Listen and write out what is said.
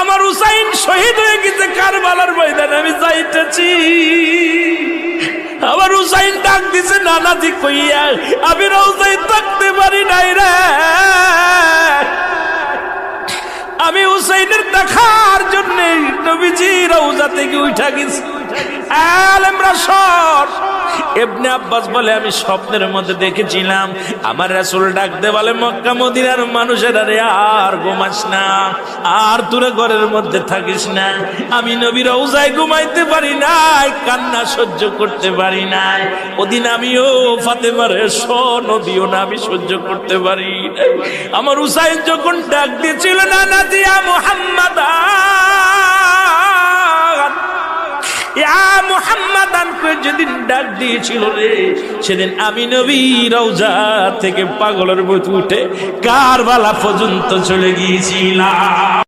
আমার হুসাইন শহীদ হয়ে গেছে কারবালার ময়দানে, আমি যাইতেছি। আমার হুসাইন ডাক দিছে নানাজি কইয়া, আমি রওজায় থাকতে পারি নাই রে, আমি হুসাইনের দেখার জন্য নবীজি রওজা থেকে উঠা গেছি। আলেমরা সর। ইবনে আব্বাস বলে আমি স্বপ্নের মধ্যে দেখেছিলাম আমার রাসূল ডাক দে বলে, মক্কা মদিনার মানুষেরা রে আর ঘুমাস না, আর তোরা ঘরের মধ্যে থাকিস না। আমি নবী রওজায় ঘুমাইতে পারি নাই, কান্না সহ্য করতে পারি নাই। ওদিন আমিও ফাতেমার নদীও না আমি সহ্য করতে পারি। আমার হুসাইন যখন ডাক দিয়েছিল না নাদিয়া মুহাম্মাদ মুহাম্মাদান করে যেদিন ডাক দিয়েছিল রে, সেদিন আমি নবী রওজা থেকে পাগলের মতো উঠে কারবালা পর্যন্ত চলে গিয়েছিলাম।